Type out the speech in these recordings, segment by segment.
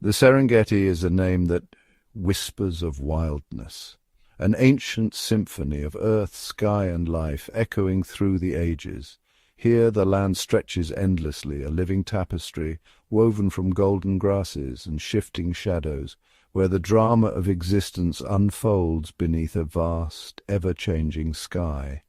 The Serengeti is a name that whispers of wildness, an ancient symphony of earth, sky and life echoing through the ages. Here the land stretches endlessly, a living tapestry woven from golden grasses and shifting shadows, where the drama of existence unfolds beneath a vast, ever-changing sky.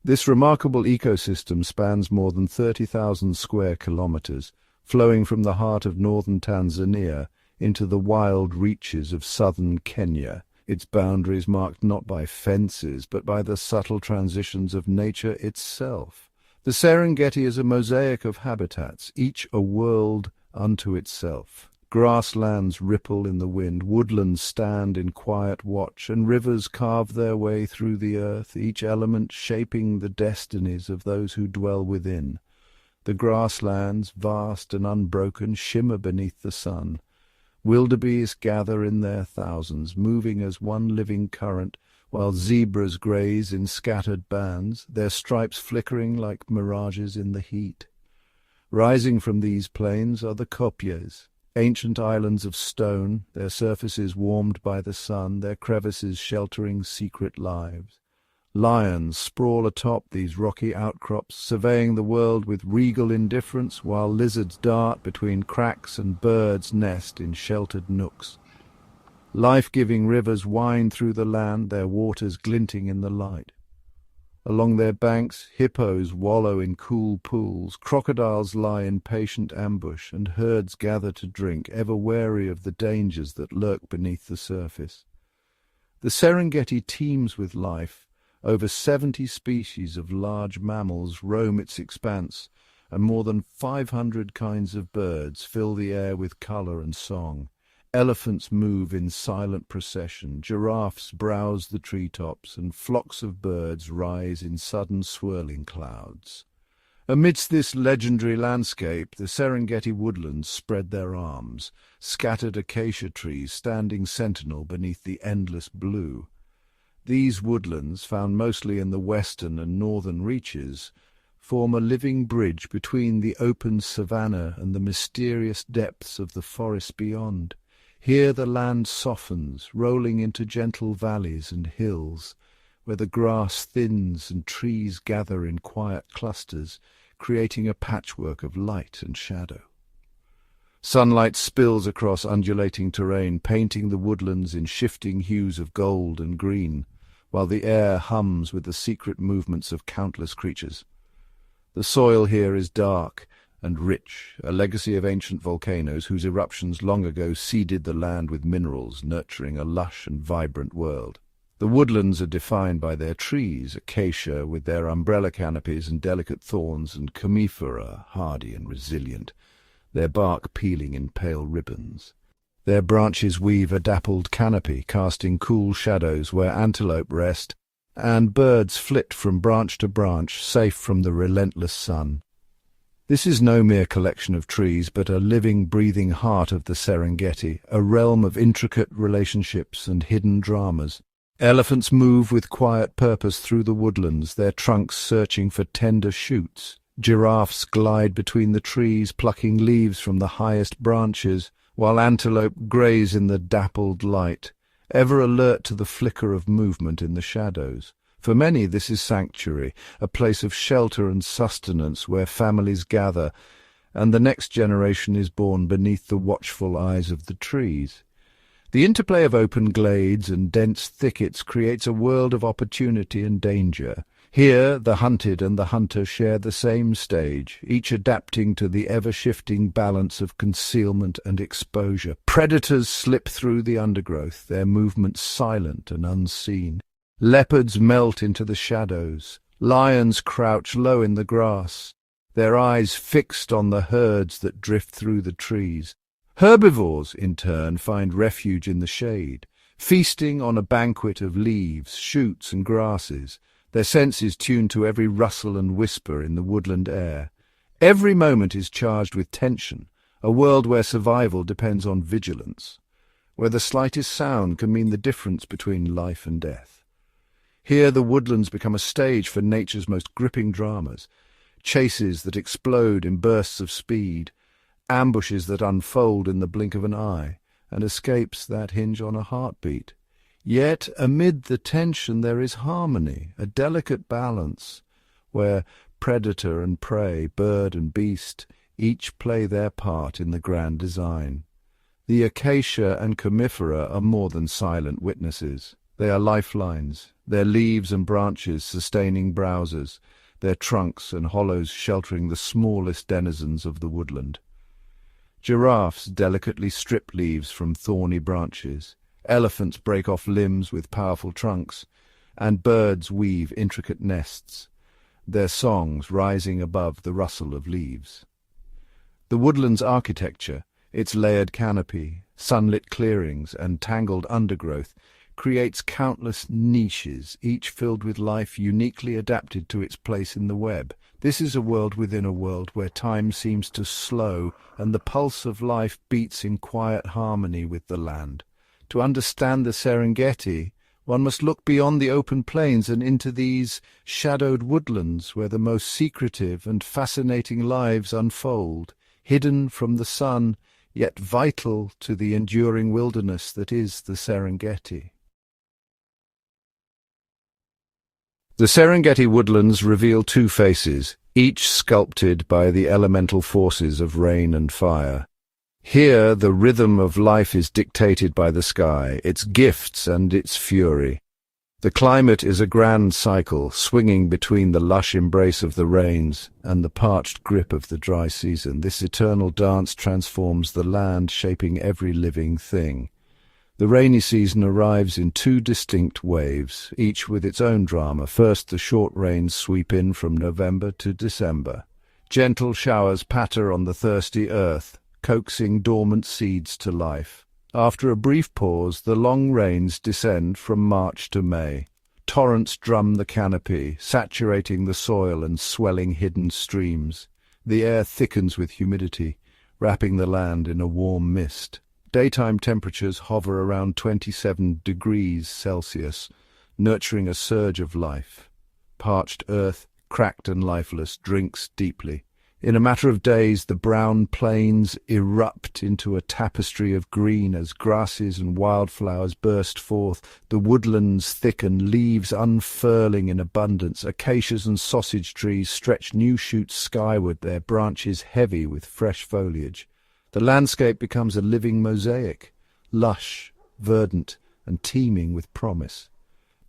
This remarkable ecosystem spans more than 30,000 square kilometers, flowing from the heart of northern Tanzania into the wild reaches of southern Kenya, its boundaries marked not by fences but by the subtle transitions of nature itself. The Serengeti is a mosaic of habitats, each a world unto itself. Grasslands ripple in the wind, woodlands stand in quiet watch, and rivers carve their way through the earth, each element shaping the destinies of those who dwell within. The grasslands, vast and unbroken, shimmer beneath the sun. Wildebeest gather in their thousands, moving as one living current, while zebras graze in scattered bands, their stripes flickering like mirages in the heat. Rising from these plains are the kopjes, ancient islands of stone, their surfaces warmed by the sun, their crevices sheltering secret lives. Lions sprawl atop these rocky outcrops, surveying the world with regal indifference, while lizards dart between cracks and birds nest in sheltered nooks. Life-giving rivers wind through the land, their waters glinting in the light. Along their banks, hippos wallow in cool pools, crocodiles lie in patient ambush, and herds gather to drink, ever wary of the dangers that lurk beneath the surface. The Serengeti teems with life. Over 70 species of large mammals roam its expanse, and more than 500 kinds of birds fill the air with color and song. Elephants move in silent procession, giraffes browse the treetops, and flocks of birds rise in sudden swirling clouds. Amidst this legendary landscape, the Serengeti woodlands spread their arms, scattered acacia trees standing sentinel beneath the endless blue. These woodlands, found mostly in the western and northern reaches, form a living bridge between the open savanna and the mysterious depths of the forest beyond. Here the land softens, rolling into gentle valleys and hills, where the grass thins and trees gather in quiet clusters, creating a patchwork of light and shadow. Sunlight spills across undulating terrain, painting the woodlands in shifting hues of gold and green, while the air hums with the secret movements of countless creatures. The soil here is dark and rich, a legacy of ancient volcanoes whose eruptions long ago seeded the land with minerals, nurturing a lush and vibrant world. The woodlands are defined by their trees, acacia with their umbrella canopies and delicate thorns, and conifera, hardy and resilient, their bark peeling in pale ribbons. Their branches weave a dappled canopy, casting cool shadows where antelope rest, and birds flit from branch to branch, safe from the relentless sun. This is no mere collection of trees, but a living, breathing heart of the Serengeti, a realm of intricate relationships and hidden dramas. Elephants move with quiet purpose through the woodlands, their trunks searching for tender shoots. Giraffes glide between the trees, plucking leaves from the highest branches, while antelope graze in the dappled light, ever alert to the flicker of movement in the shadows. For many this is sanctuary, a place of shelter and sustenance where families gather, and the next generation is born beneath the watchful eyes of the trees. The interplay of open glades and dense thickets creates a world of opportunity and danger. Here the hunted and the hunter share the same stage, each adapting to the ever-shifting balance of concealment and exposure. Predators slip through the undergrowth, their movements silent and unseen. Leopards melt into the shadows. Lions crouch low in the grass, their eyes fixed on the herds that drift through the trees. Herbivores, in turn, find refuge in the shade, feasting on a banquet of leaves, shoots and grasses, their senses tuned to every rustle and whisper in the woodland air. Every moment is charged with tension, a world where survival depends on vigilance, where the slightest sound can mean the difference between life and death. Here the woodlands become a stage for nature's most gripping dramas, chases that explode in bursts of speed, ambushes that unfold in the blink of an eye, and escapes that hinge on a heartbeat. Yet amid the tension there is harmony, a delicate balance, where predator and prey, bird and beast, each play their part in the grand design. The acacia and comifera are more than silent witnesses. They are lifelines, their leaves and branches sustaining browsers, their trunks and hollows sheltering the smallest denizens of the woodland. Giraffes delicately strip leaves from thorny branches, elephants break off limbs with powerful trunks, and birds weave intricate nests, their songs rising above the rustle of leaves. The woodland's architecture, its layered canopy, sunlit clearings, and tangled undergrowth, creates countless niches, each filled with life uniquely adapted to its place in the web. This is a world within a world where time seems to slow and the pulse of life beats in quiet harmony with the land. To understand the Serengeti, one must look beyond the open plains and into these shadowed woodlands where the most secretive and fascinating lives unfold, hidden from the sun, yet vital to the enduring wilderness that is the Serengeti. The Serengeti woodlands reveal two faces, each sculpted by the elemental forces of rain and fire. Here the rhythm of life is dictated by the sky, its gifts and its fury. The climate is a grand cycle, swinging between the lush embrace of the rains and the parched grip of the dry season. This eternal dance transforms the land, shaping every living thing. The rainy season arrives in two distinct waves, each with its own drama. First, the short rains sweep in from November to December. Gentle showers patter on the thirsty earth, coaxing dormant seeds to life. After a brief pause, the long rains descend from March to May. Torrents drum the canopy, saturating the soil and swelling hidden streams. The air thickens with humidity, wrapping the land in a warm mist. Daytime temperatures hover around 27 degrees Celsius, nurturing a surge of life. Parched earth, cracked and lifeless, drinks deeply. In a matter of days, the brown plains erupt into a tapestry of green as grasses and wildflowers burst forth. The woodlands thicken, leaves unfurling in abundance. Acacias and sausage trees stretch new shoots skyward, their branches heavy with fresh foliage. The landscape becomes a living mosaic, lush, verdant, and teeming with promise.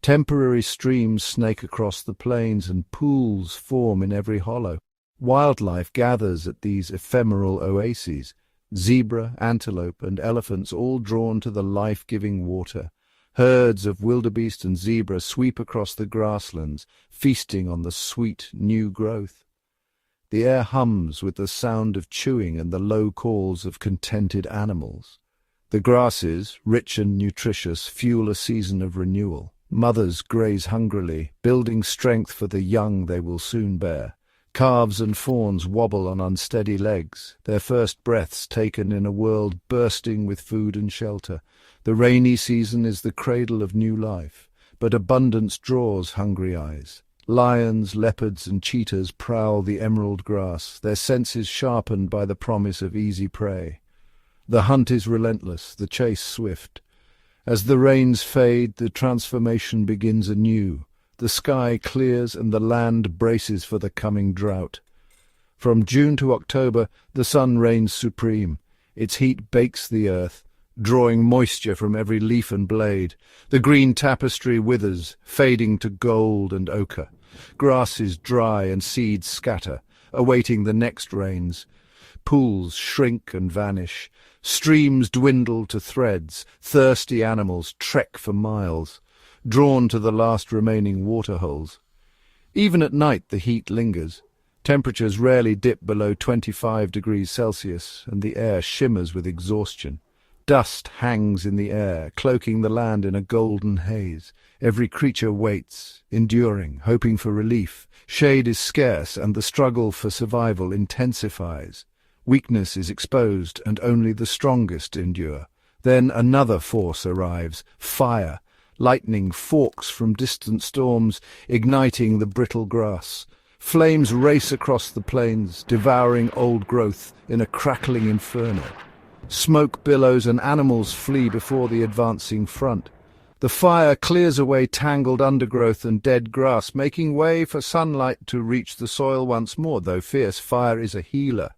Temporary streams snake across the plains, and pools form in every hollow. Wildlife gathers at these ephemeral oases, zebra, antelope, and elephants all drawn to the life-giving water. Herds of wildebeest and zebra sweep across the grasslands, feasting on the sweet new growth. The air hums with the sound of chewing and the low calls of contented animals. The grasses, rich and nutritious, fuel a season of renewal. Mothers graze hungrily, building strength for the young they will soon bear. Calves and fawns wobble on unsteady legs, their first breaths taken in a world bursting with food and shelter. The rainy season is the cradle of new life, but abundance draws hungry eyes. Lions, leopards, and cheetahs prowl the emerald grass, their senses sharpened by the promise of easy prey. The hunt is relentless, the chase swift. As the rains fade, the transformation begins anew. The sky clears and the land braces for the coming drought. From June to October, the sun reigns supreme. Its heat bakes the earth, drawing moisture from every leaf and blade. The green tapestry withers, fading to gold and ochre. Grasses dry and seeds scatter, awaiting the next rains. Pools shrink and vanish. Streams dwindle to threads. Thirsty animals trek for miles, drawn to the last remaining waterholes. Even at night the heat lingers. Temperatures rarely dip below 25 degrees Celsius, and the air shimmers with exhaustion. Dust hangs in the air, cloaking the land in a golden haze. Every creature waits, enduring, hoping for relief. Shade is scarce, and the struggle for survival intensifies. Weakness is exposed, and only the strongest endure. Then another force arrives, fire. Lightning forks from distant storms, igniting the brittle grass. Flames race across the plains, devouring old growth in a crackling inferno. Smoke billows and animals flee before the advancing front. The fire clears away tangled undergrowth and dead grass, making way for sunlight to reach the soil once more. Though fierce, fire is a healer.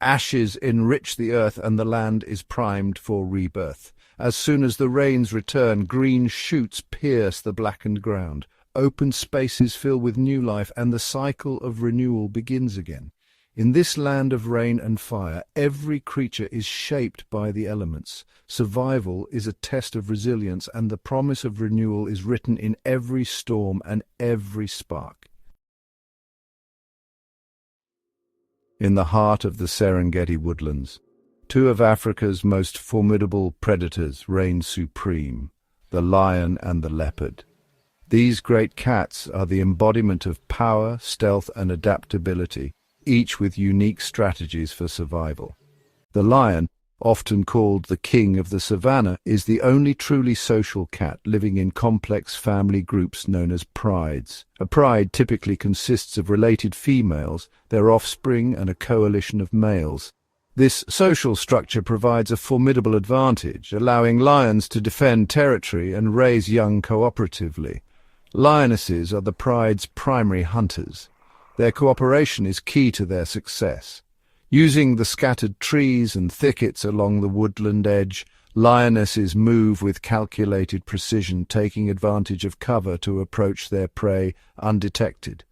Ashes enrich the earth and the land is primed for rebirth. As soon as the rains return, green shoots pierce the blackened ground. Open spaces fill with new life, and the cycle of renewal begins again. In this land of rain and fire, every creature is shaped by the elements. Survival is a test of resilience, and the promise of renewal is written in every storm and every spark. In the heart of the Serengeti woodlands, two of Africa's most formidable predators reign supreme, the lion and the leopard. These great cats are the embodiment of power, stealth, and adaptability, each with unique strategies for survival. The lion, often called the king of the savanna, is the only truly social cat, living in complex family groups known as prides. A pride typically consists of related females, their offspring, and a coalition of males. This social structure provides a formidable advantage, allowing lions to defend territory and raise young cooperatively. Lionesses are the pride's primary hunters. Their cooperation is key to their success. Using the scattered trees and thickets along the woodland edge, lionesses move with calculated precision, taking advantage of cover to approach their prey undetected.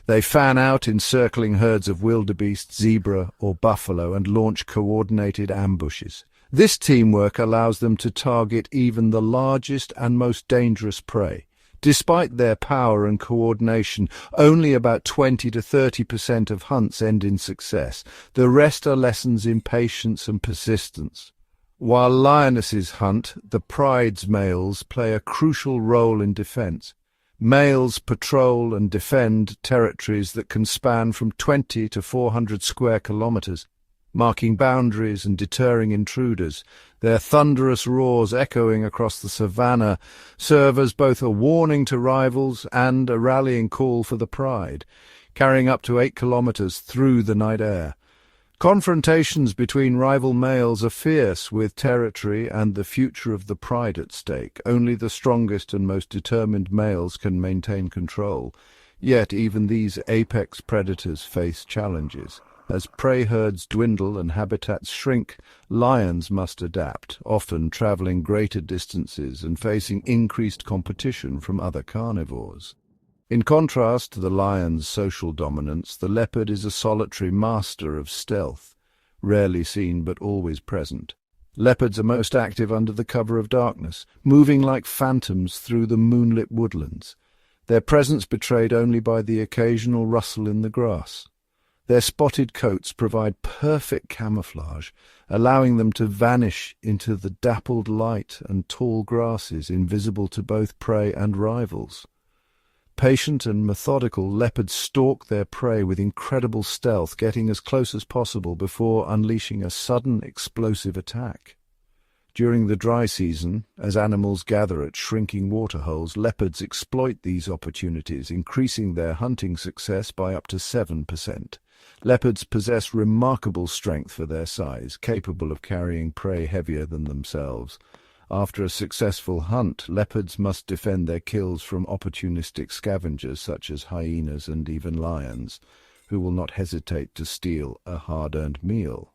They fan out in circling herds of wildebeest, zebra, or buffalo and launch coordinated ambushes. This teamwork allows them to target even the largest and most dangerous prey. Despite their power and coordination, only about 20 to 30% of hunts end in success. The rest are lessons in patience and persistence. While lionesses hunt, the pride's males play a crucial role in defense. Males patrol and defend territories that can span from 20 to 400 square kilometers, marking boundaries and deterring intruders. Their thunderous roars echoing across the savanna serve as both a warning to rivals and a rallying call for the pride, carrying up to 8 kilometers through the night air. Confrontations between rival males are fierce, with territory and the future of the pride at stake. Only the strongest and most determined males can maintain control. Yet even these apex predators face challenges. As prey herds dwindle and habitats shrink, lions must adapt, often traveling greater distances and facing increased competition from other carnivores. In contrast to the lion's social dominance, the leopard is a solitary master of stealth, rarely seen but always present. Leopards are most active under the cover of darkness, moving like phantoms through the moonlit woodlands, their presence betrayed only by the occasional rustle in the grass. Their spotted coats provide perfect camouflage, allowing them to vanish into the dappled light and tall grasses, invisible to both prey and rivals. Patient and methodical, leopards stalk their prey with incredible stealth, getting as close as possible before unleashing a sudden, explosive attack. During the dry season, as animals gather at shrinking waterholes, leopards exploit these opportunities, increasing their hunting success by up to 7%. Leopards possess remarkable strength for their size, capable of carrying prey heavier than themselves. After a successful hunt, leopards must defend their kills from opportunistic scavengers such as hyenas and even lions, who will not hesitate to steal a hard-earned meal.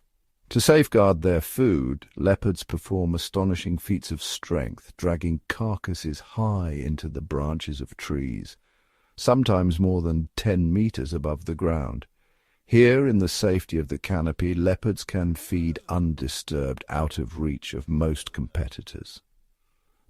To safeguard their food, leopards perform astonishing feats of strength, dragging carcasses high into the branches of trees, sometimes more than 10 meters above the ground. Here, in the safety of the canopy, leopards can feed undisturbed, out of reach of most competitors.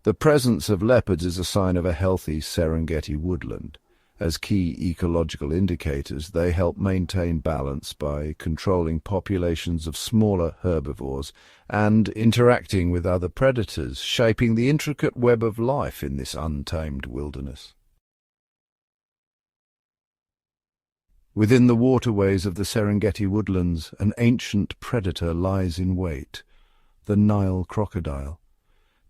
The presence of leopards is a sign of a healthy Serengeti woodland. As key ecological indicators, they help maintain balance by controlling populations of smaller herbivores and interacting with other predators, shaping the intricate web of life in this untamed wilderness. Within the waterways of the Serengeti woodlands, an ancient predator lies in wait, the Nile crocodile.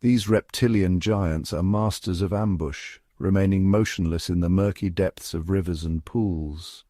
These reptilian giants are masters of ambush, remaining motionless in the murky depths of rivers and pools.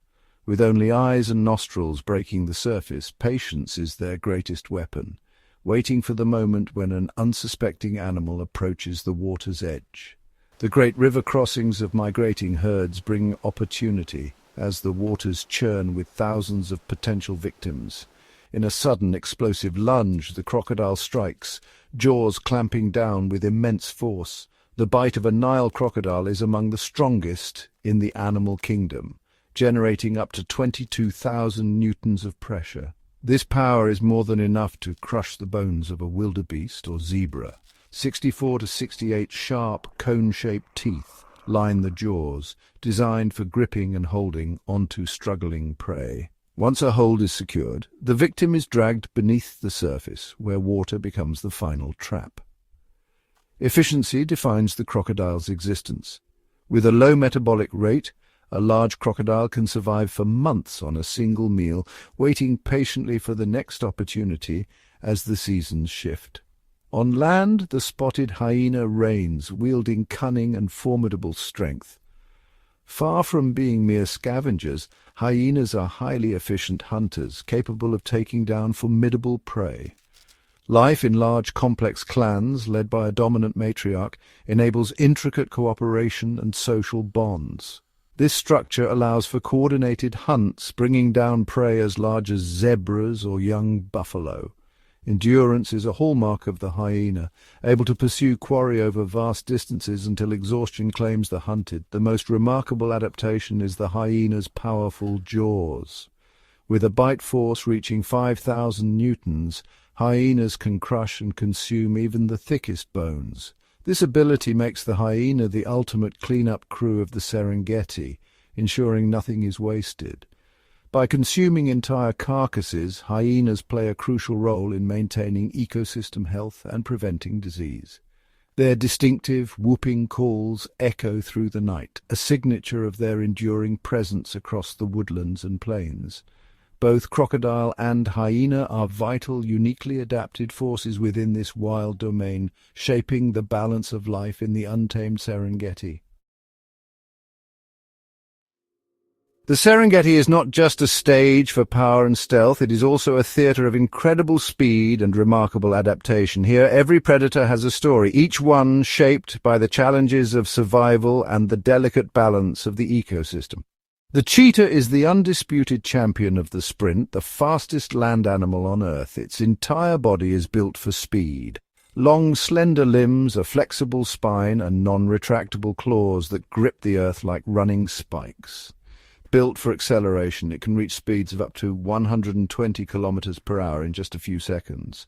With only eyes and nostrils breaking the surface, patience is their greatest weapon, waiting for the moment when an unsuspecting animal approaches the water's edge. The great river crossings of migrating herds bring opportunity as the waters churn with thousands of potential victims. In a sudden, explosive lunge, the crocodile strikes, jaws clamping down with immense force. The bite of a Nile crocodile is among the strongest in the animal kingdom, generating up to 22,000 newtons of pressure. This power is more than enough to crush the bones of a wildebeest or zebra. 64 to 68 sharp, cone-shaped teeth line the jaws, designed for gripping and holding onto struggling prey. Once a hold is secured, the victim is dragged beneath the surface, where water becomes the final trap. Efficiency defines the crocodile's existence. With a low metabolic rate, a large crocodile can survive for months on a single meal, waiting patiently for the next opportunity as the seasons shift. On land, the spotted hyena reigns, wielding cunning and formidable strength. Far from being mere scavengers, hyenas are highly efficient hunters, capable of taking down formidable prey. Life in large, complex clans, led by a dominant matriarch, enables intricate cooperation and social bonds. This structure allows for coordinated hunts, bringing down prey as large as zebras or young buffalo. Endurance is a hallmark of the hyena, able to pursue quarry over vast distances until exhaustion claims the hunted. The most remarkable adaptation is the hyena's powerful jaws. With a bite force reaching 5,000 newtons, hyenas can crush and consume even the thickest bones. This ability makes the hyena the ultimate clean-up crew of the Serengeti, ensuring nothing is wasted. By consuming entire carcasses, hyenas play a crucial role in maintaining ecosystem health and preventing disease. Their distinctive, whooping calls echo through the night, a signature of their enduring presence across the woodlands and plains. Both crocodile and hyena are vital, uniquely adapted forces within this wild domain, shaping the balance of life in the untamed Serengeti. The Serengeti is not just a stage for power and stealth, it is also a theatre of incredible speed and remarkable adaptation. Here, every predator has a story, each one shaped by the challenges of survival and the delicate balance of the ecosystem. The cheetah is the undisputed champion of the sprint, the fastest land animal on Earth. Its entire body is built for speed. Long, slender limbs, a flexible spine, and non-retractable claws that grip the earth like running spikes. Built for acceleration, it can reach speeds of up to 120 kilometers per hour in just a few seconds.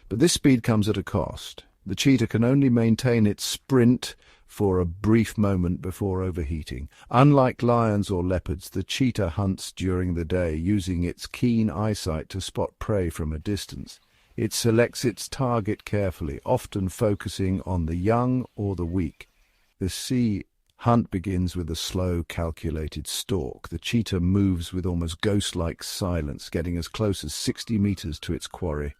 But this speed comes at a cost. The cheetah can only maintain its sprint for a brief moment before overheating. Unlike lions or leopards, the cheetah hunts during the day, using its keen eyesight to spot prey from a distance. It selects its target carefully, often focusing on the young or the weak. The hunt begins with a slow, calculated stalk. The cheetah moves with almost ghost-like silence, getting as close as 60 meters to its quarry.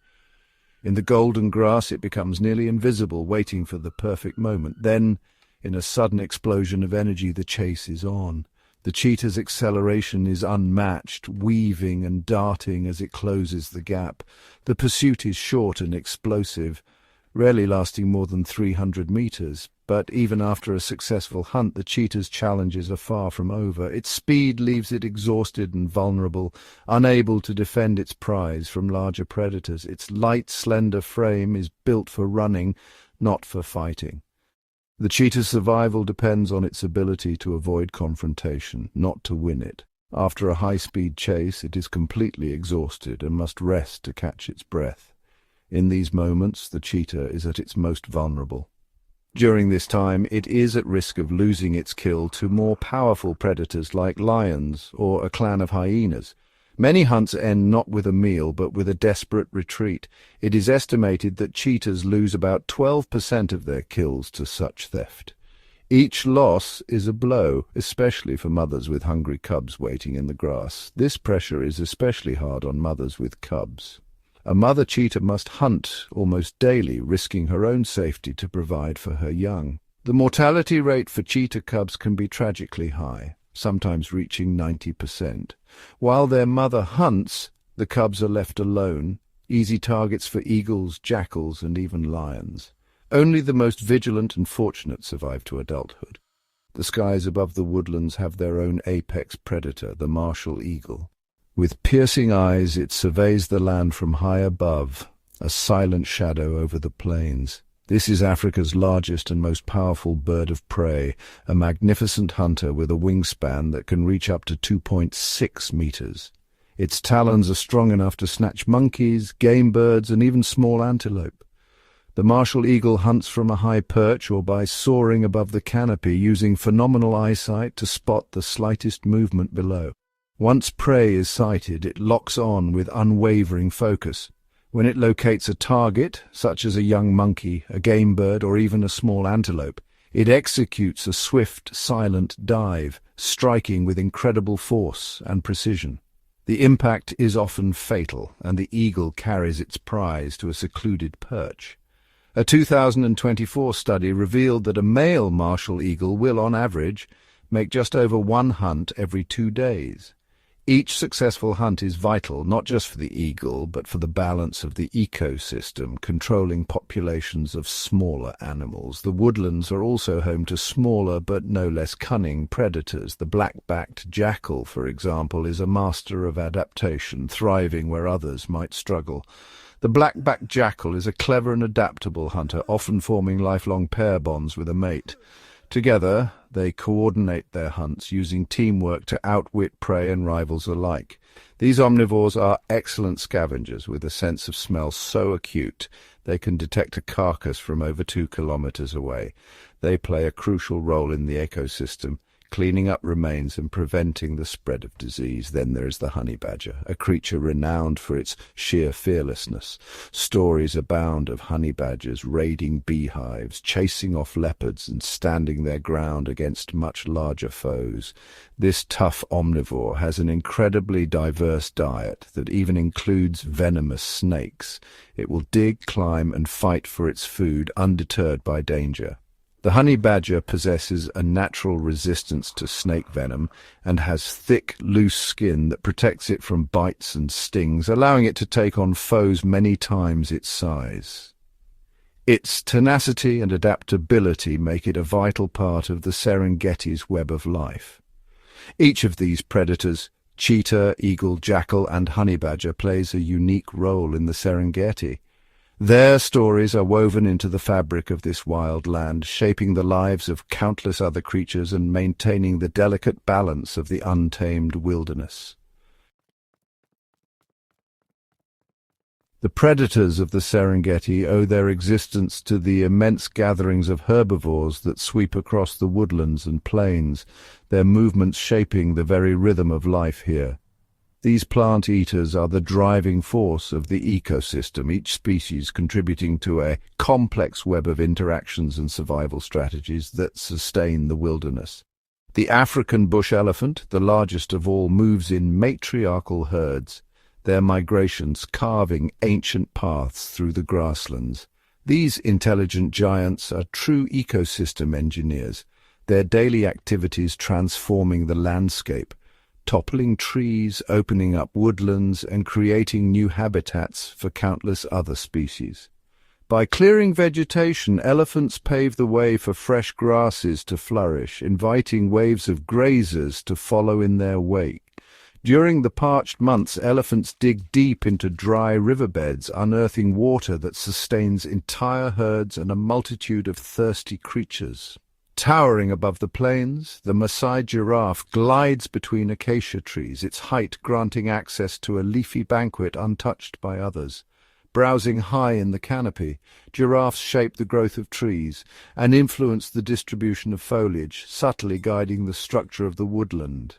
In the golden grass, it becomes nearly invisible, waiting for the perfect moment. Then, in a sudden explosion of energy, the chase is on. The cheetah's acceleration is unmatched, weaving and darting as it closes the gap. The pursuit is short and explosive, rarely lasting more than 300 meters. But even after a successful hunt, the cheetah's challenges are far from over. Its speed leaves it exhausted and vulnerable, unable to defend its prize from larger predators. Its light, slender frame is built for running, not for fighting. The cheetah's survival depends on its ability to avoid confrontation, not to win it. After a high-speed chase, it is completely exhausted and must rest to catch its breath. In these moments, the cheetah is at its most vulnerable. During this time, it is at risk of losing its kill to more powerful predators like lions or a clan of hyenas. Many hunts end not with a meal, but with a desperate retreat. It is estimated that cheetahs lose about 12% of their kills to such theft. Each loss is a blow, especially for mothers with hungry cubs waiting in the grass. This pressure is especially hard on mothers with cubs. A mother cheetah must hunt almost daily, risking her own safety to provide for her young. The mortality rate for cheetah cubs can be tragically high. sometimes reaching 90%. While their mother hunts, the cubs are left alone, easy targets for eagles, jackals, and even lions. Only the most vigilant and fortunate survive to adulthood. The skies above the woodlands have their own apex predator, the martial eagle. With piercing eyes, it surveys the land from high above, a silent shadow over the plains. This is Africa's largest and most powerful bird of prey, a magnificent hunter with a wingspan that can reach up to 2.6 meters. Its talons are strong enough to snatch monkeys, game birds, and even small antelope. The martial eagle hunts from a high perch or by soaring above the canopy, using phenomenal eyesight to spot the slightest movement below. Once prey is sighted, it locks on with unwavering focus. When it locates a target, such as a young monkey, a game bird, or even a small antelope, it executes a swift, silent dive, striking with incredible force and precision. The impact is often fatal, and the eagle carries its prize to a secluded perch. A 2024 study revealed that a male martial eagle will, on average, make just over one hunt every 2 days. Each successful hunt is vital, not just for the eagle, but for the balance of the ecosystem, controlling populations of smaller animals. The woodlands are also home to smaller but no less cunning predators. The black-backed jackal, for example, is a master of adaptation, thriving where others might struggle. The black-backed jackal is a clever and adaptable hunter, often forming lifelong pair bonds with a mate. Together, they coordinate their hunts, using teamwork to outwit prey and rivals alike. These omnivores are excellent scavengers, with a sense of smell so acute they can detect a carcass from over 2 kilometers away. They play a crucial role in the ecosystem, cleaning up remains and preventing the spread of disease. Then there is the honey badger, a creature renowned for its sheer fearlessness. Stories abound of honey badgers raiding beehives, chasing off leopards, and standing their ground against much larger foes. This tough omnivore has an incredibly diverse diet that even includes venomous snakes. It will dig, climb, and fight for its food, undeterred by danger. The honey badger possesses a natural resistance to snake venom and has thick, loose skin that protects it from bites and stings, allowing it to take on foes many times its size. Its tenacity and adaptability make it a vital part of the Serengeti's web of life. Each of these predators, cheetah, eagle, jackal, and honey badger, plays a unique role in the Serengeti. Their stories are woven into the fabric of this wild land, shaping the lives of countless other creatures and maintaining the delicate balance of the untamed wilderness. The predators of the Serengeti owe their existence to the immense gatherings of herbivores that sweep across the woodlands and plains, their movements shaping the very rhythm of life here. These plant eaters are the driving force of the ecosystem, each species contributing to a complex web of interactions and survival strategies that sustain the wilderness. The African bush elephant, the largest of all, moves in matriarchal herds, their migrations carving ancient paths through the grasslands. These intelligent giants are true ecosystem engineers, their daily activities transforming the landscape, toppling trees, opening up woodlands, and creating new habitats for countless other species. By clearing vegetation, elephants pave the way for fresh grasses to flourish, inviting waves of grazers to follow in their wake. During the parched months, elephants dig deep into dry riverbeds, unearthing water that sustains entire herds and a multitude of thirsty creatures. Towering above the plains, the Maasai giraffe glides between acacia trees, its height granting access to a leafy banquet untouched by others. Browsing high in the canopy, giraffes shape the growth of trees and influence the distribution of foliage, subtly guiding the structure of the woodland.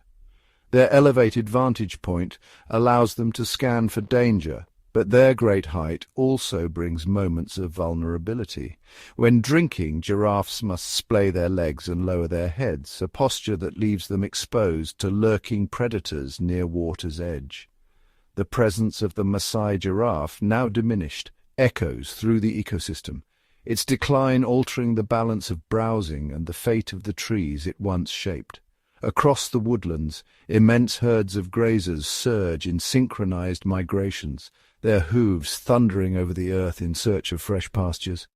Their elevated vantage point allows them to scan for danger, but their great height also brings moments of vulnerability. When drinking, giraffes must splay their legs and lower their heads, a posture that leaves them exposed to lurking predators near water's edge. The presence of the Maasai giraffe, now diminished, echoes through the ecosystem, its decline altering the balance of browsing and the fate of the trees it once shaped. Across the woodlands, immense herds of grazers surge in synchronized migrations, their hooves thundering over the earth in search of fresh pastures.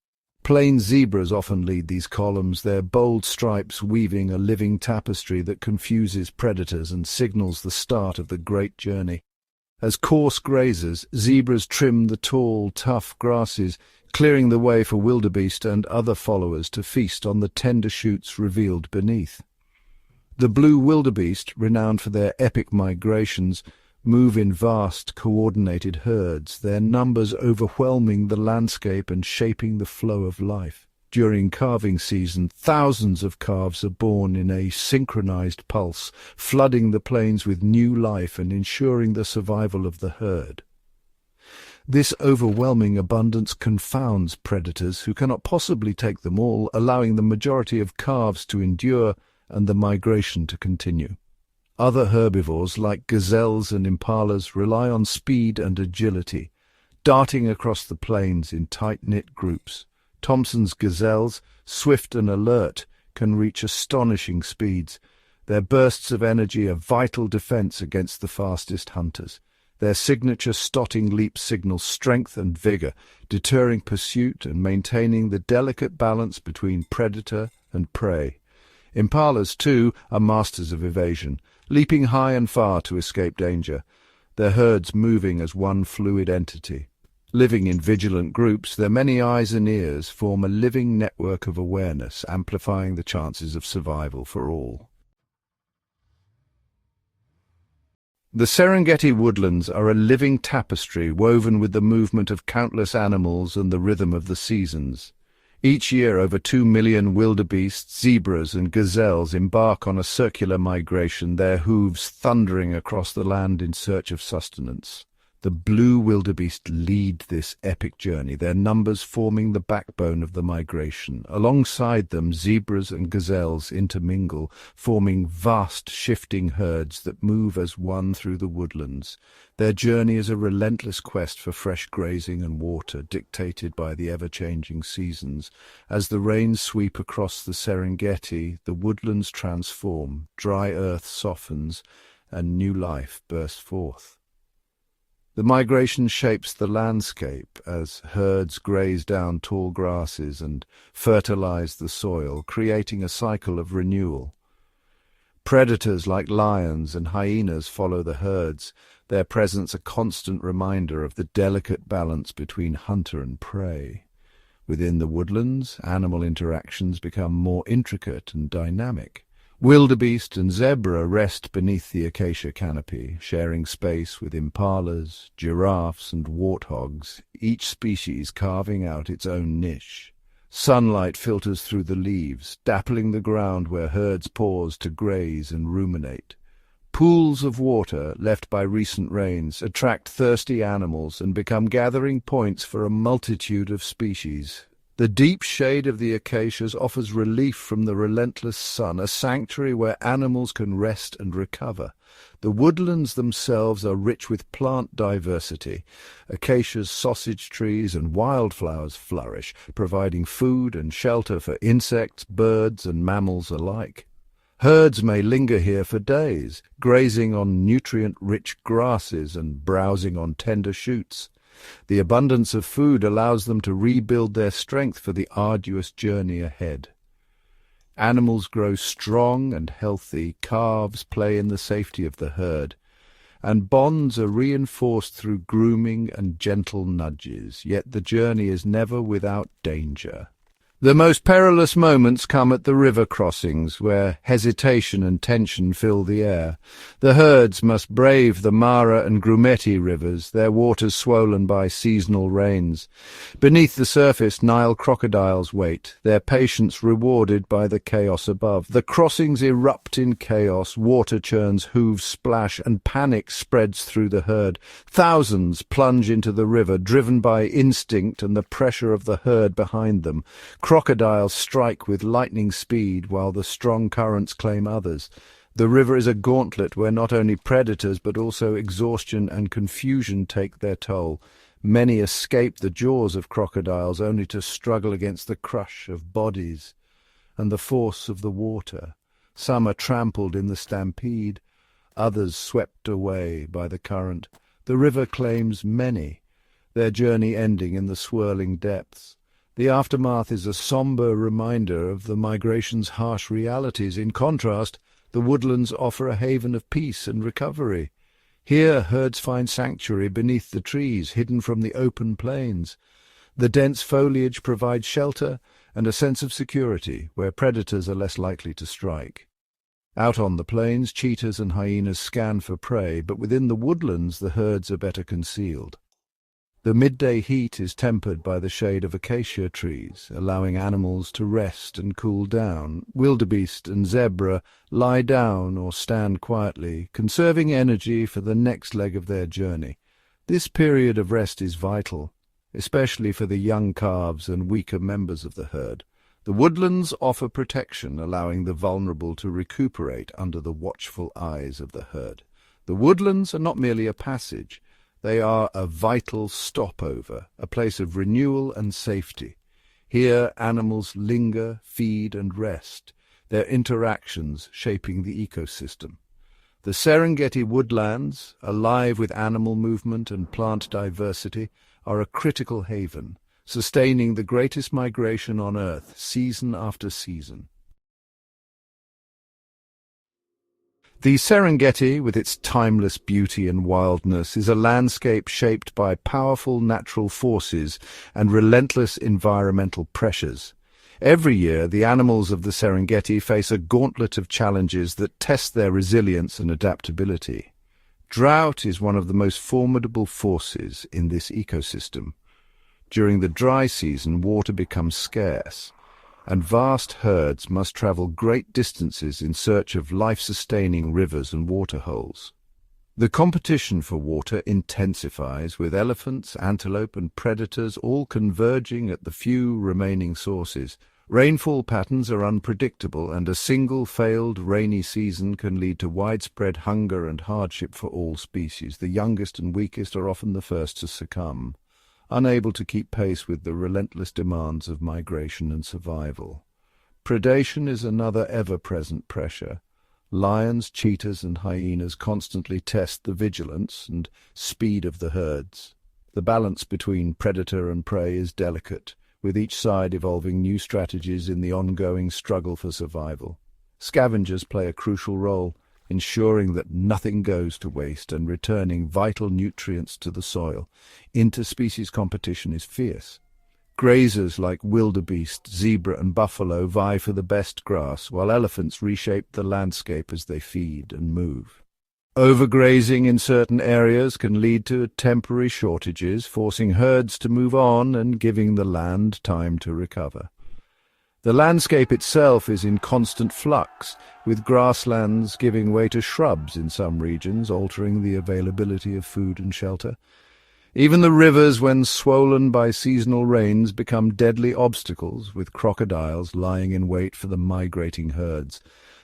Plain zebras often lead these columns, their bold stripes weaving a living tapestry that confuses predators and signals the start of the great journey. As coarse grazers, zebras trim the tall, tough grasses, clearing the way for wildebeest and other followers to feast on the tender shoots revealed beneath. The blue wildebeest, renowned for their epic migrations, move in vast, coordinated herds, their numbers overwhelming the landscape and shaping the flow of life. During calving season, thousands of calves are born in a synchronized pulse, flooding the plains with new life and ensuring the survival of the herd. This overwhelming abundance confounds predators who cannot possibly take them all, allowing the majority of calves to endure and the migration to continue. Other herbivores, like gazelles and impalas, rely on speed and agility, darting across the plains in tight-knit groups. Thompson's gazelles, swift and alert, can reach astonishing speeds. Their bursts of energy are vital defense against the fastest hunters. Their signature stotting leap signals strength and vigor, deterring pursuit and maintaining the delicate balance between predator and prey. Impalas, too, are masters of evasion, leaping high and far to escape danger, their herds moving as one fluid entity. Living in vigilant groups, their many eyes and ears form a living network of awareness, amplifying the chances of survival for all. The Serengeti woodlands are a living tapestry woven with the movement of countless animals and the rhythm of the seasons. Each year, over 2 million wildebeest, zebras and gazelles embark on a circular migration, their hooves thundering across the land in search of sustenance. The blue wildebeest lead this epic journey, their numbers forming the backbone of the migration. Alongside them, zebras and gazelles intermingle, forming vast shifting herds that move as one through the woodlands. Their journey is a relentless quest for fresh grazing and water, dictated by the ever-changing seasons. As the rains sweep across the Serengeti, the woodlands transform, dry earth softens, and new life bursts forth. The migration shapes the landscape as herds graze down tall grasses and fertilize the soil, creating a cycle of renewal. Predators like lions and hyenas follow the herds, their presence a constant reminder of the delicate balance between hunter and prey. Within the woodlands, animal interactions become more intricate and dynamic. Wildebeest and zebra rest beneath the acacia canopy, sharing space with impalas, giraffes and warthogs, each species carving out its own niche. Sunlight filters through the leaves, dappling the ground where herds pause to graze and ruminate. Pools of water, left by recent rains, attract thirsty animals and become gathering points for a multitude of species. The deep shade of the acacias offers relief from the relentless sun, a sanctuary where animals can rest and recover. The woodlands themselves are rich with plant diversity. Acacias, sausage trees, and wildflowers flourish, providing food and shelter for insects, birds, and mammals alike. Herds may linger here for days, grazing on nutrient-rich grasses and browsing on tender shoots. The abundance of food allows them to rebuild their strength for the arduous journey ahead. Animals grow strong and healthy, calves play in the safety of the herd, and bonds are reinforced through grooming and gentle nudges, yet the journey is never without danger. The most perilous moments come at the river crossings, where hesitation and tension fill the air. The herds must brave the Mara and Grumeti rivers, their waters swollen by seasonal rains. Beneath the surface, Nile crocodiles wait, their patience rewarded by the chaos above. The crossings erupt in chaos, water churns, hooves splash, and panic spreads through the herd. Thousands plunge into the river, driven by instinct and the pressure of the herd behind them. Crocodiles strike with lightning speed while the strong currents claim others. The river is a gauntlet where not only predators but also exhaustion and confusion take their toll. Many escape the jaws of crocodiles only to struggle against the crush of bodies and the force of the water. Some are trampled in the stampede, others swept away by the current. The river claims many, their journey ending in the swirling depths. The aftermath is a sombre reminder of the migration's harsh realities. In contrast, the woodlands offer a haven of peace and recovery. Here herds find sanctuary beneath the trees, hidden from the open plains. The dense foliage provides shelter and a sense of security, where predators are less likely to strike. Out on the plains, cheetahs and hyenas scan for prey, but within the woodlands the herds are better concealed. The midday heat is tempered by the shade of acacia trees, allowing animals to rest and cool down. Wildebeest and zebra lie down or stand quietly, conserving energy for the next leg of their journey. This period of rest is vital, especially for the young calves and weaker members of the herd. The woodlands offer protection, allowing the vulnerable to recuperate under the watchful eyes of the herd. The woodlands are not merely a passage. They are a vital stopover, a place of renewal and safety. Here animals linger, feed and rest, their interactions shaping the ecosystem. The Serengeti woodlands, alive with animal movement and plant diversity, are a critical haven, sustaining the greatest migration on Earth season after season. The Serengeti, with its timeless beauty and wildness, is a landscape shaped by powerful natural forces and relentless environmental pressures. Every year, the animals of the Serengeti face a gauntlet of challenges that test their resilience and adaptability. Drought is one of the most formidable forces in this ecosystem. During the dry season, water becomes scarce, and vast herds must travel great distances in search of life-sustaining rivers and waterholes. The competition for water intensifies, with elephants, antelope and predators all converging at the few remaining sources. Rainfall patterns are unpredictable, and a single failed rainy season can lead to widespread hunger and hardship for all species. The youngest and weakest are often the first to succumb, unable to keep pace with the relentless demands of migration and survival. Predation is another ever-present pressure. Lions, cheetahs and hyenas constantly test the vigilance and speed of the herds. The balance between predator and prey is delicate, with each side evolving new strategies in the ongoing struggle for survival. Scavengers play a crucial role, ensuring that nothing goes to waste and returning vital nutrients to the soil. Interspecies competition is fierce. Grazers like wildebeest, zebra and buffalo vie for the best grass, while elephants reshape the landscape as they feed and move. Overgrazing in certain areas can lead to temporary shortages, forcing herds to move on and giving the land time to recover. The landscape itself is in constant flux, with grasslands giving way to shrubs in some regions, altering the availability of food and shelter. Even the rivers, when swollen by seasonal rains, become deadly obstacles, with crocodiles lying in wait for the migrating herds.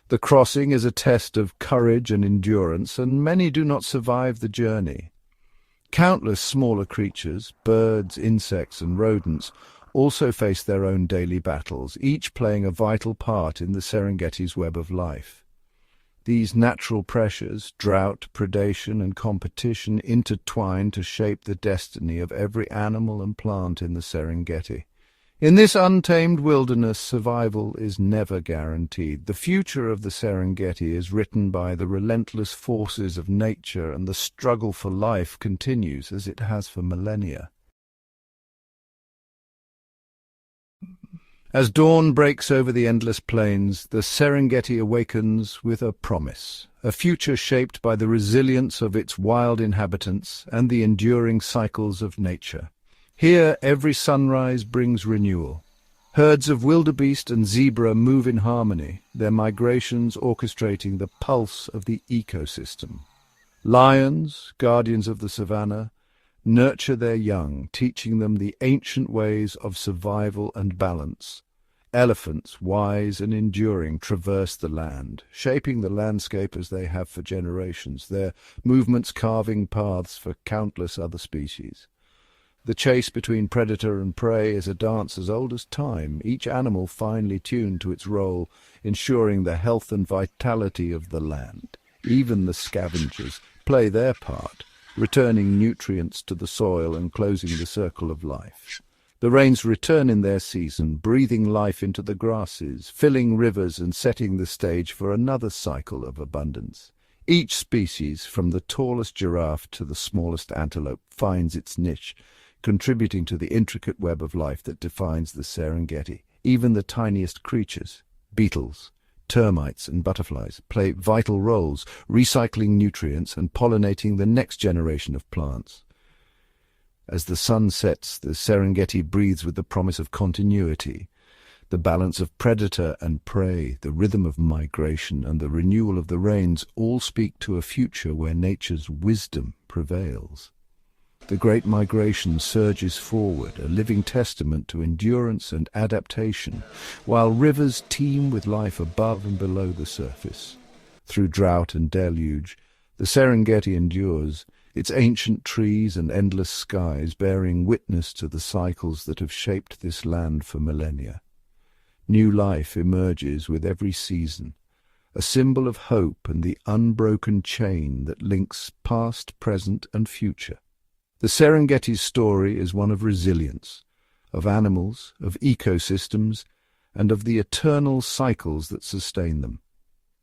The crossing is a test of courage and endurance, and many do not survive the journey. Countless smaller creatures, birds, insects and rodents, also face their own daily battles, each playing a vital part in the Serengeti's web of life. These natural pressures, drought, predation and competition, intertwine to shape the destiny of every animal and plant in the Serengeti. In this untamed wilderness, survival is never guaranteed. The future of the Serengeti is written by the relentless forces of nature, and the struggle for life continues as it has for millennia. As dawn breaks over the endless plains, the Serengeti awakens with a promise, a future shaped by the resilience of its wild inhabitants and the enduring cycles of nature. Here, every sunrise brings renewal. Herds of wildebeest and zebra move in harmony, their migrations orchestrating the pulse of the ecosystem. Lions, guardians of the savanna, nurture their young, teaching them the ancient ways of survival and balance. Elephants, wise and enduring, traverse the land, shaping the landscape as they have for generations, their movements carving paths for countless other species. The chase between predator and prey is a dance as old as time, each animal finely tuned to its role, ensuring the health and vitality of the land. Even the scavengers play their part, returning nutrients to the soil and closing the circle of life. The rains return in their season, breathing life into the grasses, filling rivers and setting the stage for another cycle of abundance. Each species, from the tallest giraffe to the smallest antelope, finds its niche, contributing to the intricate web of life that defines the Serengeti. Even the tiniest creatures, beetles, termites and butterflies, play vital roles, recycling nutrients and pollinating the next generation of plants. As the sun sets, the Serengeti breathes with the promise of continuity. The balance of predator and prey, the rhythm of migration, and the renewal of the rains all speak to a future where nature's wisdom prevails. The Great Migration surges forward, a living testament to endurance and adaptation, while rivers teem with life above and below the surface. Through drought and deluge, the Serengeti endures, its ancient trees and endless skies bearing witness to the cycles that have shaped this land for millennia. New life emerges with every season, a symbol of hope and the unbroken chain that links past, present, and future. The Serengeti's story is one of resilience, of animals, of ecosystems, and of the eternal cycles that sustain them.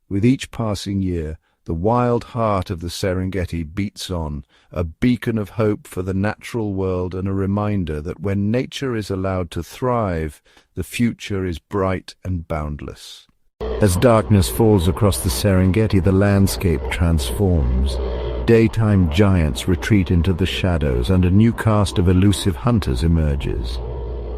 With each passing year, the wild heart of the Serengeti beats on, a beacon of hope for the natural world and a reminder that when nature is allowed to thrive, the future is bright and boundless. As darkness falls across the Serengeti, the landscape transforms. Daytime giants retreat into the shadows, and a new cast of elusive hunters emerges.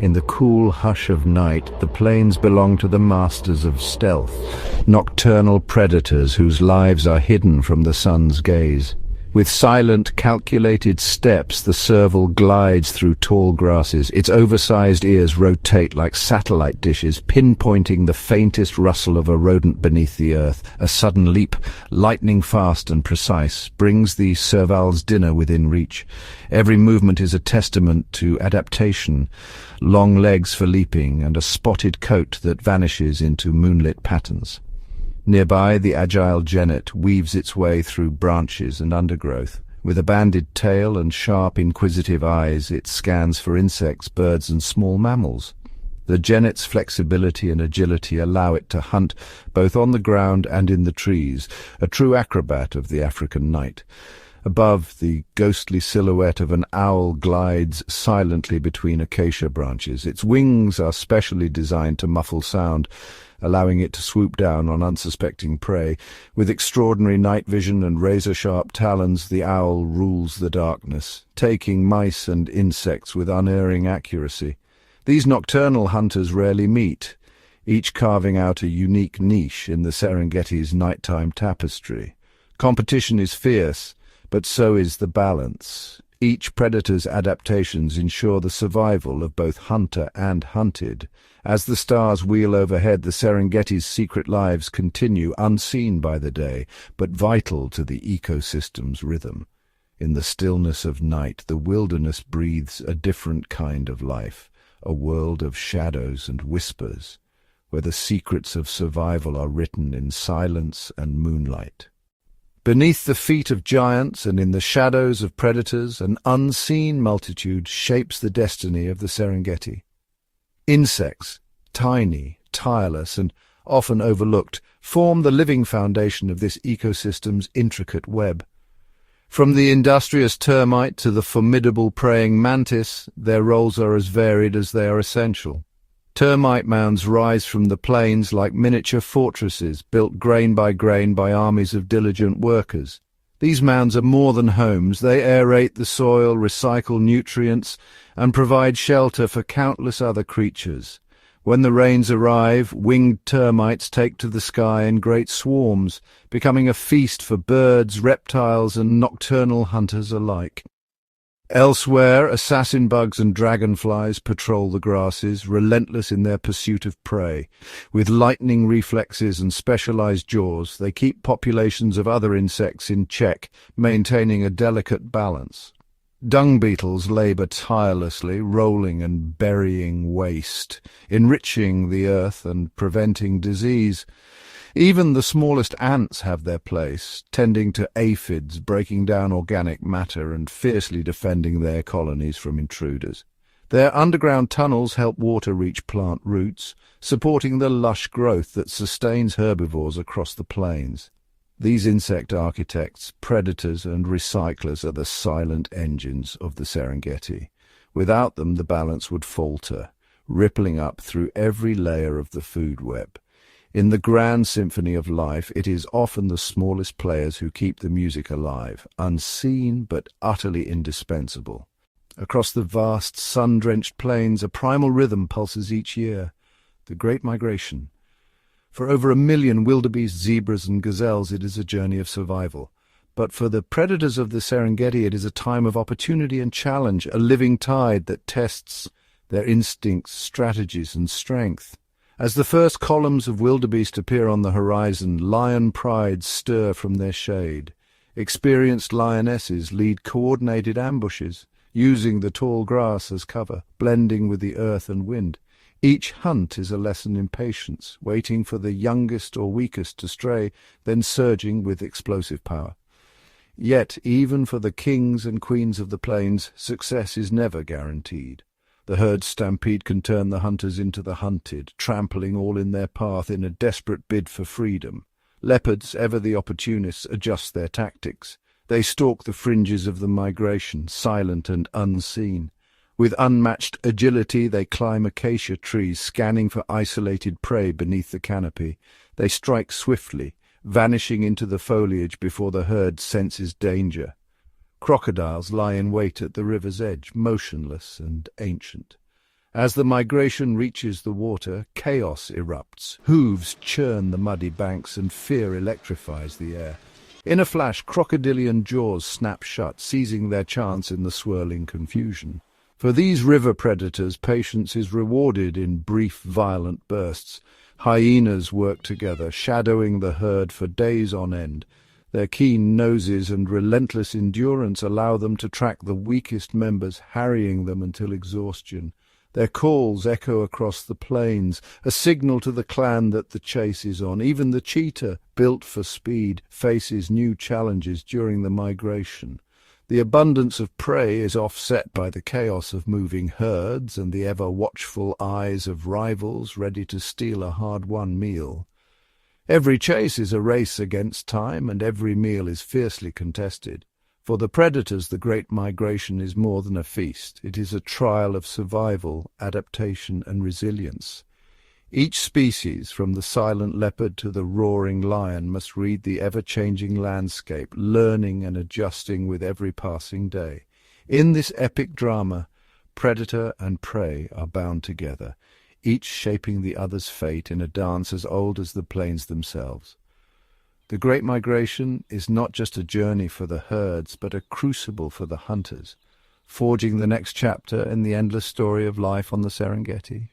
In the cool hush of night, the plains belong to the masters of stealth, nocturnal predators whose lives are hidden from the sun's gaze. With silent, calculated steps, the serval glides through tall grasses. Its oversized ears rotate like satellite dishes, pinpointing the faintest rustle of a rodent beneath the earth. A sudden leap, lightning fast and precise, brings the serval's dinner within reach. Every movement is a testament to adaptation, long legs for leaping, and a spotted coat that vanishes into moonlit patterns. Nearby, the agile genet weaves its way through branches and undergrowth. With a banded tail and sharp, inquisitive eyes, it scans for insects, birds, and small mammals. The genet's flexibility and agility allow it to hunt both on the ground and in the trees, a true acrobat of the African night. Above, the ghostly silhouette of an owl glides silently between acacia branches. Its wings are specially designed to muffle sound, allowing it to swoop down on unsuspecting prey. With extraordinary night vision and razor-sharp talons, the owl rules the darkness, taking mice and insects with unerring accuracy. These nocturnal hunters rarely meet, each carving out a unique niche in the Serengeti's nighttime tapestry. Competition is fierce, but so is the balance. Each predator's adaptations ensure the survival of both hunter and hunted. As the stars wheel overhead, the Serengeti's secret lives continue, unseen by the day, but vital to the ecosystem's rhythm. In the stillness of night, the wilderness breathes a different kind of life, a world of shadows and whispers, where the secrets of survival are written in silence and moonlight. Beneath the feet of giants and in the shadows of predators, an unseen multitude shapes the destiny of the Serengeti. Insects, tiny, tireless, and often overlooked, form the living foundation of this ecosystem's intricate web. From the industrious termite to the formidable praying mantis, their roles are as varied as they are essential. Termite mounds rise from the plains like miniature fortresses, built grain by armies of diligent workers. These mounds are more than homes. They aerate the soil, recycle nutrients, and provide shelter for countless other creatures. When the rains arrive, winged termites take to the sky in great swarms, becoming a feast for birds, reptiles, and nocturnal hunters alike. Elsewhere, assassin bugs and dragonflies patrol the grasses, relentless in their pursuit of prey. With lightning reflexes and specialized jaws, they keep populations of other insects in check, maintaining a delicate balance. Dung beetles labour tirelessly, rolling and burying waste, enriching the earth and preventing disease. Even the smallest ants have their place, tending to aphids, breaking down organic matter and fiercely defending their colonies from intruders. Their underground tunnels help water reach plant roots, supporting the lush growth that sustains herbivores across the plains. These insect architects, predators and recyclers are the silent engines of the Serengeti. Without them, the balance would falter, rippling up through every layer of the food web. In the grand symphony of life, it is often the smallest players who keep the music alive, unseen but utterly indispensable. Across the vast, sun-drenched plains, a primal rhythm pulses each year, the Great Migration. For over 1 million wildebeest, zebras and gazelles, it is a journey of survival. But for the predators of the Serengeti, it is a time of opportunity and challenge, a living tide that tests their instincts, strategies and strength. As the first columns of wildebeest appear on the horizon, lion prides stir from their shade. Experienced lionesses lead coordinated ambushes, using the tall grass as cover, blending with the earth and wind. Each hunt is a lesson in patience, waiting for the youngest or weakest to stray, then surging with explosive power. Yet, even for the kings and queens of the plains, success is never guaranteed. The herd stampede can turn the hunters into the hunted, trampling all in their path in a desperate bid for freedom. Leopards, ever the opportunists, adjust their tactics. They stalk the fringes of the migration, silent and unseen. With unmatched agility, they climb acacia trees, scanning for isolated prey beneath the canopy. They strike swiftly, vanishing into the foliage before the herd senses danger. Crocodiles lie in wait at the river's edge, motionless and ancient. As the migration reaches the water, chaos erupts. Hooves churn the muddy banks and fear electrifies the air. In a flash, crocodilian jaws snap shut, seizing their chance in the swirling confusion. For these river predators, patience is rewarded in brief, violent bursts. Hyenas work together, shadowing the herd for days on end. Their keen noses and relentless endurance allow them to track the weakest members, harrying them until exhaustion. Their calls echo across the plains, a signal to the clan that the chase is on. Even the cheetah, built for speed, faces new challenges during the migration. The abundance of prey is offset by the chaos of moving herds and the ever-watchful eyes of rivals ready to steal a hard-won meal. Every chase is a race against time, and every meal is fiercely contested. For the predators, the Great Migration is more than a feast. It is a trial of survival, adaptation, and resilience. Each species, from the silent leopard to the roaring lion, must read the ever-changing landscape, learning and adjusting with every passing day. In this epic drama, predator and prey are bound together, each shaping the other's fate in a dance as old as the plains themselves. The Great Migration is not just a journey for the herds, but a crucible for the hunters, forging the next chapter in the endless story of life on the Serengeti.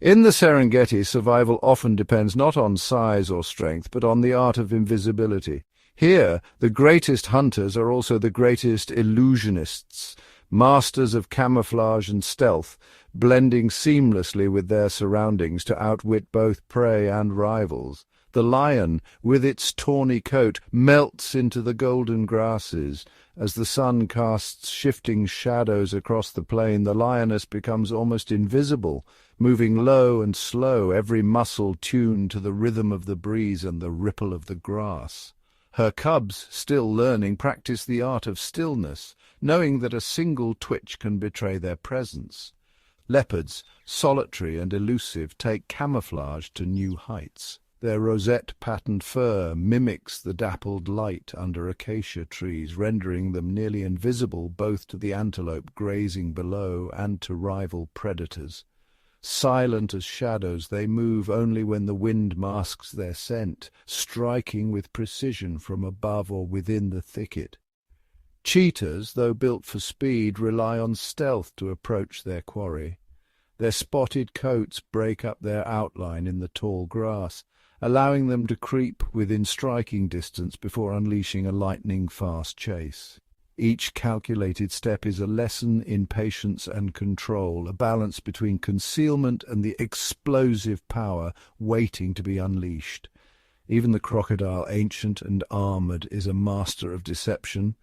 In the Serengeti, survival often depends not on size or strength, but on the art of invisibility. Here, the greatest hunters are also the greatest illusionists, masters of camouflage and stealth, blending seamlessly with their surroundings to outwit both prey and rivals. The lion, with its tawny coat, melts into the golden grasses. As the sun casts shifting shadows across the plain, the lioness becomes almost invisible, moving low and slow, every muscle tuned to the rhythm of the breeze and the ripple of the grass. Her cubs, still learning, practice the art of stillness, knowing that a single twitch can betray their presence. Leopards, solitary and elusive, take camouflage to new heights. Their rosette-patterned fur mimics the dappled light under acacia trees, rendering them nearly invisible both to the antelope grazing below and to rival predators. Silent as shadows, they move only when the wind masks their scent, striking with precision from above or within the thicket. Cheetahs, though built for speed, rely on stealth to approach their quarry. Their spotted coats break up their outline in the tall grass, allowing them to creep within striking distance before unleashing a lightning-fast chase. Each calculated step is a lesson in patience and control, a balance between concealment and the explosive power waiting to be unleashed. Even the crocodile, ancient and armoured, is a master of deception.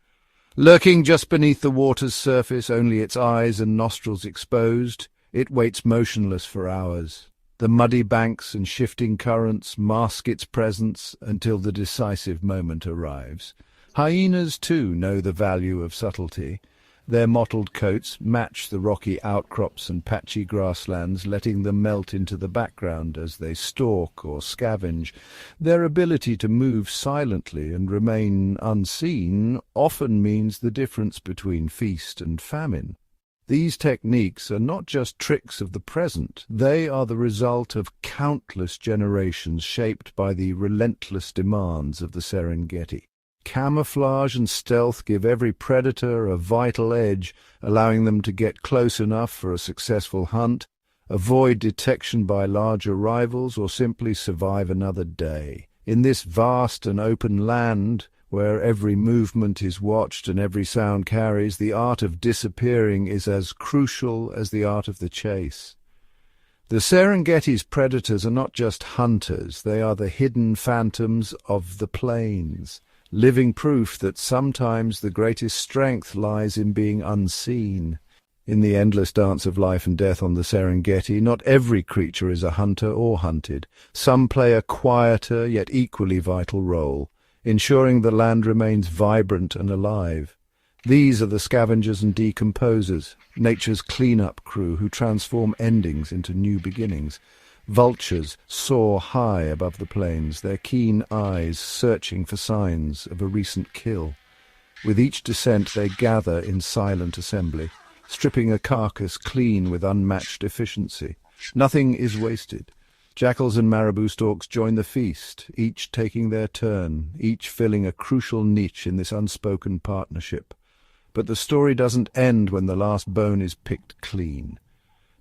Lurking just beneath the water's surface, only its eyes and nostrils exposed, it waits motionless for hours. The muddy banks and shifting currents mask its presence until the decisive moment arrives. Hyenas, too, know the value of subtlety. Their mottled coats match the rocky outcrops and patchy grasslands, letting them melt into the background as they stalk or scavenge. Their ability to move silently and remain unseen often means the difference between feast and famine. These techniques are not just tricks of the present, they are the result of countless generations shaped by the relentless demands of the Serengeti. Camouflage and stealth give every predator a vital edge, allowing them to get close enough for a successful hunt, avoid detection by larger rivals, or simply survive another day. In this vast and open land, where every movement is watched and every sound carries, the art of disappearing is as crucial as the art of the chase. The Serengeti's predators are not just hunters, they are the hidden phantoms of the plains, living proof that sometimes the greatest strength lies in being unseen. In the endless dance of life and death on the Serengeti, not every creature is a hunter or hunted. Some play a quieter yet equally vital role, ensuring the land remains vibrant and alive. These are the Scavengers and Decomposers, nature's clean-up crew who transform endings into new beginnings. Vultures soar high above the plains, their keen eyes searching for signs of a recent kill. With each descent they gather in silent assembly, stripping a carcass clean with unmatched efficiency. Nothing is wasted. Jackals and marabou storks join the feast, each taking their turn, each filling a crucial niche in this unspoken partnership. But the story doesn't end when the last bone is picked clean.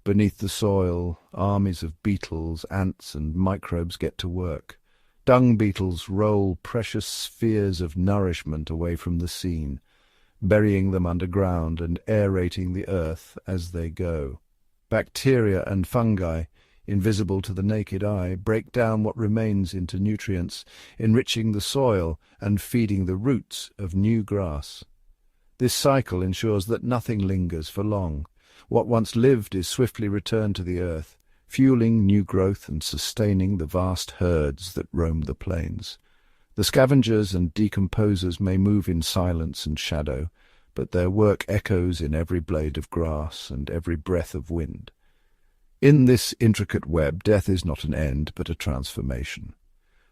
Beneath the soil, armies of beetles, ants, and microbes get to work. Dung beetles roll precious spheres of nourishment away from the scene, burying them underground and aerating the earth as they go. Bacteria and fungi, invisible to the naked eye, break down what remains into nutrients, enriching the soil and feeding the roots of new grass. This cycle ensures that nothing lingers for long. What once lived is swiftly returned to the earth, fueling new growth and sustaining the vast herds that roam the plains. The Scavengers and Decomposers may move in silence and shadow, but their work echoes in every blade of grass and every breath of wind. In this intricate web, death is not an end, but a transformation.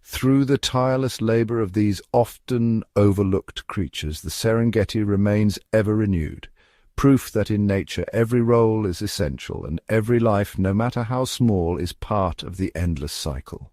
Through the tireless labour of these often overlooked creatures, the Serengeti remains ever renewed, proof that in nature every role is essential and every life, no matter how small, is part of the endless cycle.